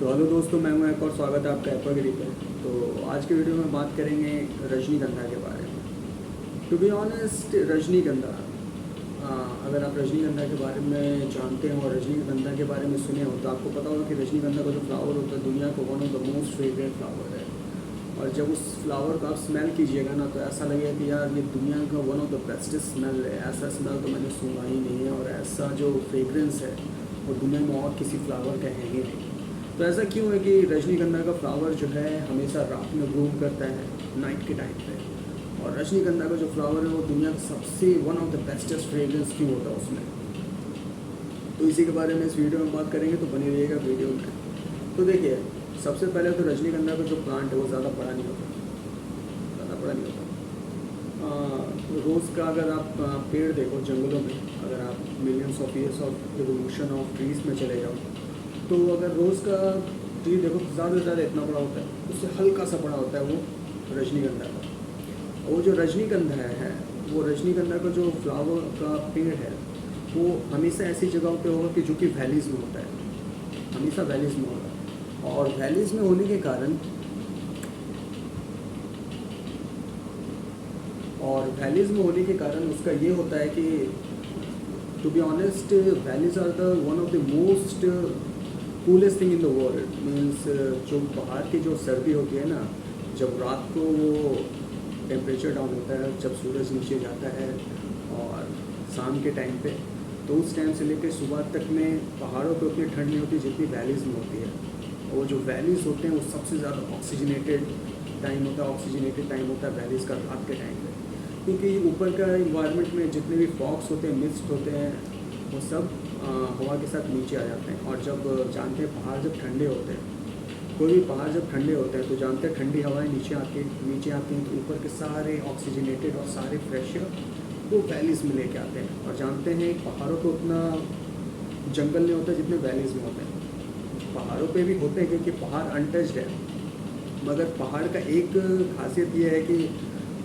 तो हेलो दोस्तों, मैं हूं एक और स्वागत है आपका एपरगिरी पे। तो आज के वीडियो में बात करेंगे रजनीगंधा के बारे में। टू बी ऑनेस्ट, रजनीगंधा, अगर आप रजनीगंधा के बारे में जानते हो और रजनीगंधा के बारे में सुने हो तो आपको पता होगा कि रजनीगंधा का जो फ्लावर होता है दुनिया का one of the most favourite flower है। और जब उस फ्लावर का आप स्मेल कीजिएगा ना तो ऐसा लगेगा कि यार ये दुनिया का one of the bestest smell है। ऐसा स्मेल तो मैंने सुना ही नहीं है, और ऐसा जो फ्रेगरेंस है वो दुनिया में और किसी फ्लावर का है ही नहीं। तो ऐसा क्यों है कि रजनीगंधा का फ्लावर जो है हमेशा रात में ब्लूम करता है, नाइट के टाइम पे। और रजनीगंधा का जो फ्लावर है वो दुनिया का सबसे one of the bestest fragrance क्यों होता है उसमें। तो इसी के बारे में इस वीडियो में बात करेंगे, तो बनी रहिएगा वीडियो में। तो देखिए, सबसे पहले तो रजनीगंधा का जो प्लांट है वो ज़्यादा बड़ा नहीं होता, रोज़ का अगर आप पेड़ देखो जंगलों में, अगर आप millions of years of evolution of trees में चले जाओ तो अगर रोज़ का ट्री देखो तो ज़्यादा से ज़्यादा इतना बड़ा होता है, उससे हल्का सा बड़ा होता है वो रजनीगंधा का। वो जो रजनीगंधा है वो रजनीगंधा का जो फ्लावर का पेड़ है वो हमेशा ऐसी जगहों पे होगा कि जो कि वैलीज़ में होता है, हमेशा वैलीज़ में होगा। और वैलीज़ में होने के कारण उसका ये होता है कि to be honest valleys are the one of the most coolest thing in the world. Means जो बाहर की जो सर्दी होती है ना, जब रात को वो टेम्परेचर डाउन होता है, जब सूरज नीचे जाता है और शाम के टाइम पे, तो उस टाइम से लेकर सुबह तक में पहाड़ों पे उतनी ठंड नहीं होती जितनी वैलीज़ में होती है। और जो वैलीज़ होते हैं वो सबसे ज़्यादा ऑक्सीजनेटेड टाइम होता है वैलीज़ का रात के टाइम पे। क्योंकि ऊपर का इन्वायरमेंट में जितने भी फॉग्स होते हैं, मिस्ट होते हैं, वो सब हवा के साथ नीचे आ जाते हैं। और जब जानते हैं पहाड़ जब ठंडे होते हैं, कोई भी पहाड़ जब ठंडे होते हैं तो जानते हैं ठंडी हवाएं नीचे आती हैं तो ऊपर के सारे ऑक्सीजनेटेड और सारे फ्रेश वो वैलीज़ में लेके आते हैं। और जानते हैं पहाड़ों पे उतना जंगल नहीं होता जितने वैलीज़ में होते हैं। पहाड़ों पे भी होते हैं क्योंकि पहाड़ अनटच्ड है, मगर पहाड़ का एक खासियत ये है कि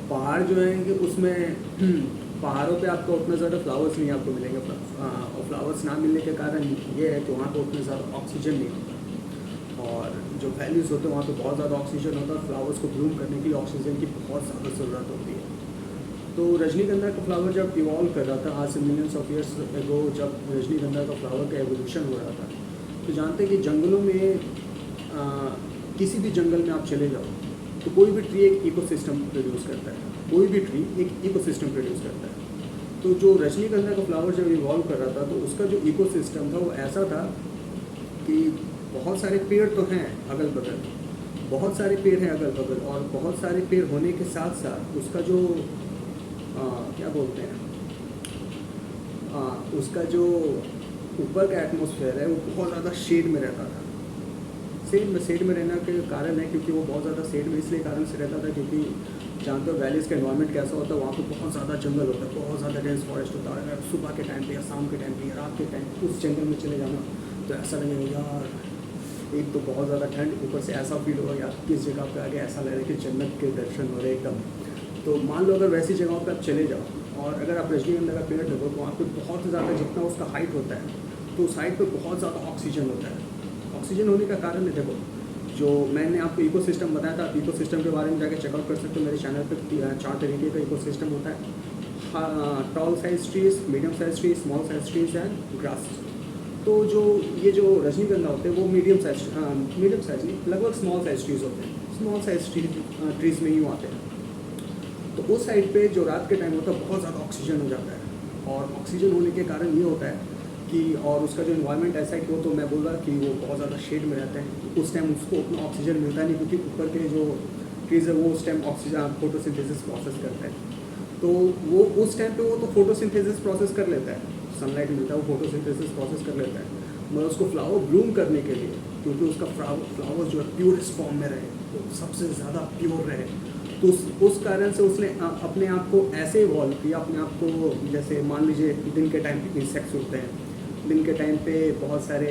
पहाड़ जो है कि उसमें पहाड़ों पे आपको उतना ज़्यादा फ्लावर्स नहीं आपको मिलेंगे, और फ्लावर्स ना मिलने के कारण ये है कि वहाँ पे उतना ज़्यादा ऑक्सीजन नहीं होता। और जो वैलीज़ होते हैं वहाँ पे बहुत ज़्यादा ऑक्सीजन होता है। फ्लावर्स को ब्लूम करने के लिए ऑक्सीजन की बहुत ज़्यादा ज़रूरत होती है। तो रजनीगंधा का फ्लावर जब इवॉल्व कर रहा था आज से मिलियंस ऑफ ईयर्स एगो, जब रजनीगंधा का फ्लावर का एवोल्यूशन हो रहा था, तो जानते हैं कि जंगलों में किसी भी जंगल में आप चले जाओ तो कोई भी ट्री एक इकोसिस्टम प्रोड्यूस करता है, कोई भी ट्री एक इकोसिस्टम प्रोड्यूस करता है। तो जो रजनीगंधा का फ्लावर जब इवॉल्व कर रहा था तो उसका जो इकोसिस्टम था वो ऐसा था कि बहुत सारे पेड़ तो हैं अगल बगल, बहुत सारे पेड़ हैं अगल बगल, और बहुत सारे पेड़ होने के साथ साथ उसका जो क्या बोलते हैं, उसका जो ऊपर का एटमॉस्फेयर है वो बहुत ज़्यादा शेड में रहता था। शेड में रहने के कारण है क्योंकि वो बहुत ज़्यादा शेड में इसलिए कारण से रहता था क्योंकि जानते हो वैलीज़ का एनवायरनमेंट कैसा होता है, वहाँ पे बहुत ज़्यादा जंगल होता है, बहुत ज़्यादा डेंस फॉरेस्ट होता है। अगर सुबह के टाइम पे या शाम के टाइम पे या रात के टाइम पे उस जंगल में चले जाना तो ऐसा लगेगा यार, एक तो बहुत ज़्यादा ठंड, ऊपर से ऐसा फील होगा यार किस जगह पे आगे ऐसा लग रहा है कि जन्नत के दर्शन हो रहे एकदम। तो मान लो अगर वैसी जगहों पर आप चले जाओ और अगर आप रजनीगंधा का पेड़ देखो तो वहाँ पे बहुत ज़्यादा जितना उसका हाइट होता है तो उस हाइट पे बहुत ज़्यादा ऑक्सीजन होता है। ऑक्सीजन होने का कारण है, देखो जो मैंने आपको इकोसिस्टम बताया था, आप इकोसिस्टम के बारे में जाके चेकआउट कर सकते हो। मेरे चैनल पे 4 तरीके का इकोसिस्टम होता है, tall size trees, medium size trees, small size trees and grass. तो जो ये जो रजनीगंधा होते हैं वो मीडियम साइज नहीं, लगभग स्मॉल साइज ट्रीज होते हैं। स्मॉल साइज ट्रीज में यूँ आते हैं। तो उस साइड पे जो रात के टाइम होता है बहुत ज़्यादा ऑक्सीजन हो जाता है, और ऑक्सीजन होने के कारण ये होता है कि, और उसका जो इन्वायरमेंट ऐसा है कि वो तो मैं बोल रहा कि वो बहुत ज़्यादा शेड में रहता है। उस टाइम उसको उतना ऑक्सीजन मिलता नहीं क्योंकि ऊपर के जो ट्रीज है वो उस टाइम ऑक्सीजन फोटोसिंथेसिस प्रोसेस करता है। तो वो उस टाइम पे वो तो फोटोसिंथेसिस प्रोसेस कर लेता है, सनलाइट मिलता है वो फोटोसिंथेसिस प्रोसेस कर लेता है, मगर उसको फ्लावर ब्लूम करने के लिए, क्योंकि उसका फ्लावर जो है प्योरेस्ट फॉर्म में रहे, तो सबसे ज़्यादा प्योर रहे, तो उस कारण से उसने अपने आप को ऐसे इवॉल्व किया, अपने आप को, जैसे मान लीजिए दिन के टाइम पे इंसेक्ट्स होते हैं, दिन के टाइम पे बहुत सारे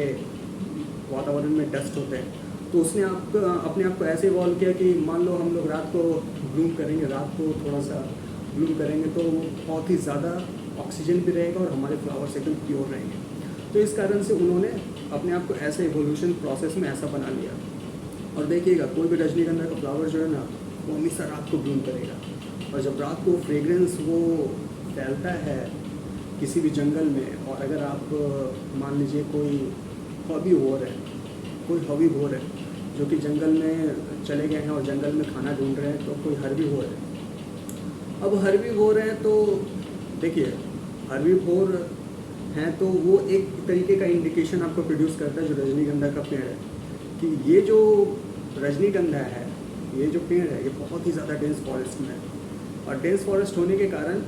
वातावरण में डस्ट होते हैं, तो उसने अपने आप को ऐसे इवॉल्व किया कि मान लो हम लोग रात को ब्लूम करेंगे, रात को थोड़ा सा ब्लूम करेंगे तो बहुत ही ज़्यादा ऑक्सीजन भी रहेगा और हमारे फ्लावर्स एकदम प्योर रहेंगे। तो इस कारण से उन्होंने अपने आप को ऐसे इवोल्यूशन प्रोसेस में ऐसा बना लिया। और देखिएगा कोई भी रजनीगंधा का फ्लावर जो है ना वो हमेशा रात को ब्लूम करेगा, और जब रात को फ्रेग्रेंस वो फैलता है किसी भी जंगल में, और अगर आप मान लीजिए कोई हर्बीवोर है जो कि जंगल में चले गए हैं और जंगल में खाना ढूंढ रहे हैं, तो कोई हर्बीवोर है। अब हर्बीवोर है तो देखिए हर्बीवोर हैं तो वो एक तरीके का इंडिकेशन आपको प्रोड्यूस करता है जो रजनीगंधा का पेड़ है, कि ये जो रजनीगंधा है, ये जो पेड़ है, ये बहुत ही ज़्यादा डेंस फॉरेस्ट में है, और डेंस फॉरेस्ट होने के कारण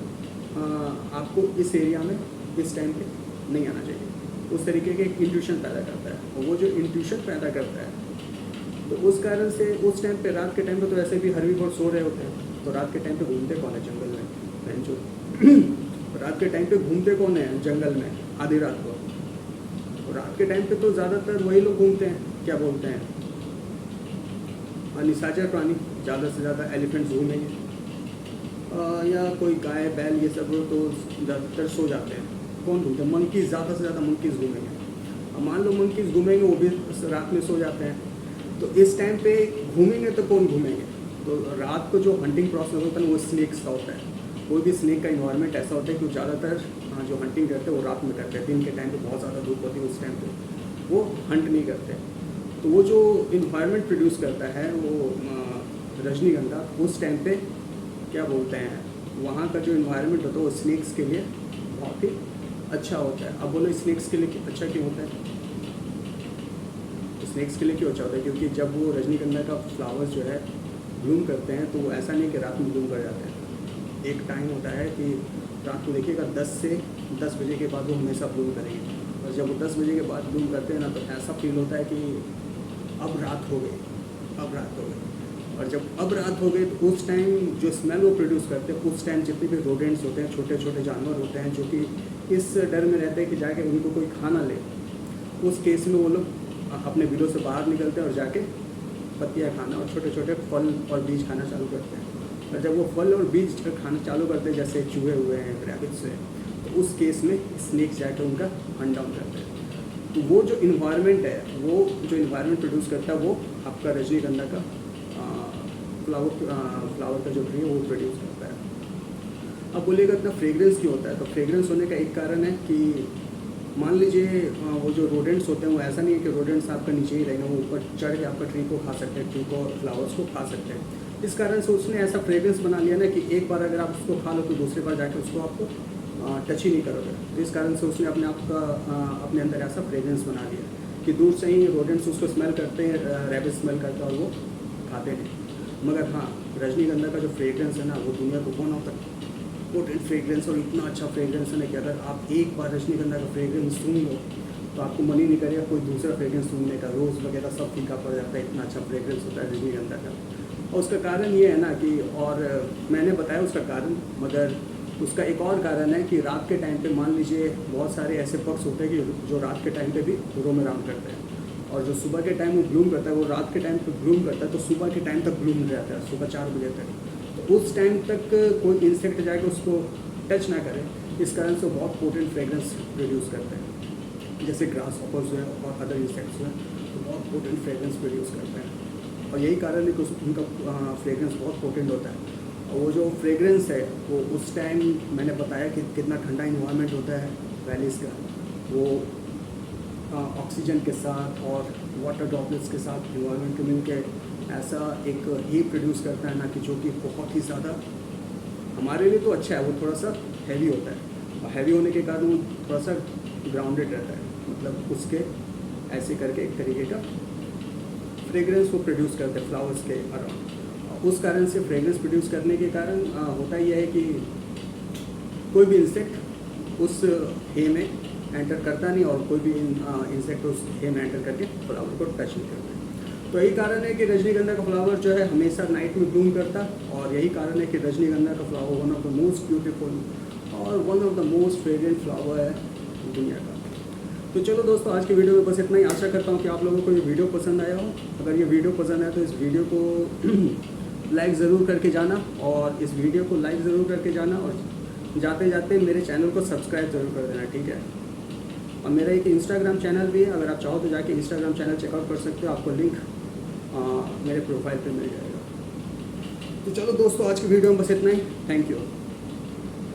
आपको इस एरिया में इस टाइम पे नहीं आना चाहिए। उस तरीके के एक इंट्यूशन पैदा करता है, और वो जो इंट्यूशन पैदा करता है तो उस कारण से उस टाइम पे, रात के टाइम पे तो ऐसे भी हर्बीवोर सो रहे होते हैं, तो रात के टाइम पे घूमते कौन है जंगल में, जो रात के टाइम पे घूमते कौन है जंगल में आधी रात को, तो रात के टाइम पे तो ज़्यादातर वही लोग घूमते हैं, क्या बोलते हैं, निशाचर प्राणी, ज़्यादा से ज़्यादा एलिफेंट्स घूमेंगे, या कोई गाय बैल ये सब तो ज़्यादातर सो जाते हैं। कौन घूमते हैं, मंकीज़, ज़्यादा से ज़्यादा मंकीज़ घूमेंगे। अब मान लो मंकीज़ घूमेंगे, वो भी रात में सो जाते हैं, तो इस टाइम पे घूमेंगे तो कौन घूमेंगे, तो रात को जो हंटिंग प्रोसेस होता है वो स्नेक्स का होता है। कोई भी स्नेक का इन्वायरमेंट ऐसा होता है कि ज़्यादातर जो हंटिंग करते हैं वो रात में करते हैं, दिन के टाइम पे बहुत ज़्यादा धूप होती है, उस टाइम पे वो हंट नहीं करते। तो वो जो इन्वायरमेंट प्रोड्यूस करता है वो रजनीगंधा, उस टाइम पे क्या बोलते हैं, वहाँ का जो इन्वायरमेंट होता है वो स्नेक्स के लिए बहुत ही अच्छा होता है। अब बोलो स्नेक्स के लिए अच्छा क्यों होता है, स्नेक्स के लिए क्यों अच्छा होता है, क्योंकि जब वो रजनीगंधा का फ्लावर्स जो है ब्लूम करते हैं तो वो ऐसा नहीं कि रात में ब्लूम कर जाते हैं। एक टाइम होता है कि रात को देखिएगा 10 बजे के बाद वो हमेशा ब्लूम करेंगे, और जब वो 10 बजे के बाद ब्लूम करते हैं ना तो ऐसा फील होता है कि अब रात हो गई, अब रात हो गई। और जब अब रात हो गई तो उस टाइम जो स्मेल वो प्रोड्यूस करते हैं, उस टाइम जितने भी रोडेंट्स होते हैं, छोटे छोटे जानवर होते हैं जो कि इस डर में रहते हैं कि जाके उनको कोई खाना ले, उस केस में वो लोग अपने बिलों से बाहर निकलते हैं और जाके पत्तियाँ खाना और छोटे छोटे फल और बीज खाना चालू करते हैं। और जब वो फल और बीज खाना चालू करते हैं, जैसे चूहे हुए हैं, रैबिट्स हुए, तो उस केस में स्नेक्स जाके उनका हंट डाउन करते हैं। तो वो जो इन्वायरमेंट है, वो जो इन्वायरमेंट प्रोड्यूस करता है वो आपका रजनीगंधा का फ्लावर का जो ट्री है वो प्रोड्यूस करता है। अब बोलिएगा इतना फ्रेग्रेंस क्यों होता है, तो फ्रेग्रेंस होने का एक कारण है कि मान लीजिए वो जो रोडेंट्स होते हैं वो ऐसा नहीं है कि रोडेंट्स आपका नीचे ही रहेंगे, वो ऊपर चढ़ के आपका ट्री को खा सकते हैं, ट्री को फ्लावर्स को खा सकते हैं। इस कारण से उसने ऐसा फ्रेग्रेंस बना लिया ना कि एक बार अगर आप उसको खा लो तो दूसरी बार जाके उसको आपको टच ही नहीं करोगे। तो इस कारण से उसने अपने आप का अपने अंदर ऐसा फ्रेग्रेंस बना लिया कि दूर से ही रोडेंट्स उसको स्मेल करते हैं, रैबिट स्मेल करता है और वो खाते नहीं। मगर हाँ, रजनीगंधा का जो फ्रेग्रेंस है ना वो दुनिया को कौन होता है पोटेंट फ्रेग्रेंस, और इतना अच्छा फ्रेग्रेंस है ना कि अगर आप एक बार रजनीगंधा का फ्रेग्रेंस सूंघ लो तो आपको मन ही नहीं करेगा कोई दूसरा फ्रेग्रेंस सूंघने का। रोज़ वगैरह सब फीका पड़ जाता है, इतना अच्छा फ्रेग्रेंस होता है रजनीगंधा का। और उसका कारण ये है ना कि, और मैंने बताया उसका कारण, मगर उसका एक और कारण है कि रात के टाइम पे मान लीजिए बहुत सारे ऐसे पक्ष होते हैं कि जो रात के टाइम पे भी रोम-राम करते हैं, और जो सुबह के टाइम वो ब्लूम करता है वो रात के टाइम पे ब्लूम करता है, तो सुबह के टाइम तक ब्लूम रहता है, सुबह 4 बजे तक। तो उस टाइम तक कोई इंसेक्ट जाके उसको टच ना करे, इस कारण से वो बहुत पोटेंट फ्रेग्रेंस प्रोड्यूस करते हैं। जैसे ग्रास हॉपर्स हुए और अदर इंसेक्ट्स हुए तो बहुत पोटेंट फ्रेग्रेंस प्रोड्यूस करते हैं, और यही कारण है कि उनका फ्रेग्रेंस बहुत पोटेंट होता है। और वो जो फ्रेग्रेंस है वो उस टाइम मैंने बताया कि कितना ठंडा इन्वायरमेंट होता है वैलीज़ का, वो ऑक्सीजन के साथ और वाटर ड्रॉपलेट्स के साथ इन्वायरमेंट को मिलकर ऐसा एक हीट प्रोड्यूस करता है ना कि जो कि बहुत ही ज़्यादा हमारे लिए तो अच्छा है, वो थोड़ा सा हैवी होता है, और हैवी होने के कारण वो थोड़ा सा ग्राउंडेड रहता है, मतलब उसके ऐसे करके एक तरीके का फ्रेग्रेंस वो प्रोड्यूस करते हैं फ्लावर्स के अराउंड। उस कारण से फ्रेग्रेंस प्रोड्यूस करने के कारण होता यह है कि कोई भी इंसेक्ट उस हे में एंटर करता नहीं, और कोई भी इंसेक्ट उस हे में एंटर करके फ्लावर को टच नहीं करता। तो यही कारण है कि रजनीगंधा का फ्लावर जो है हमेशा नाइट में ब्लूम करता, और यही कारण है कि रजनीगंधा का flower one of the most beautiful और one of the most fragrant flower है दुनिया का। तो चलो दोस्तों, आज की वीडियो में बस इतना ही। आशा करता हूँ कि आप लोगों को ये वीडियो पसंद आया हो। अगर ये वीडियो पसंद आया तो इस वीडियो को लाइक ज़रूर करके जाना, और इस वीडियो को लाइक ज़रूर करके जाना, और जाते जाते मेरे चैनल को सब्सक्राइब ज़रूर कर देना, ठीक है। और मेरा एक इंस्टाग्राम चैनल भी है, अगर आप चाहो तो जाके इंस्टाग्राम चैनल चेकआउट कर सकते हो, आपको लिंक मेरे प्रोफाइल पे मिल जाएगा। तो चलो दोस्तों, आज की वीडियो में बस इतना ही। Thank you.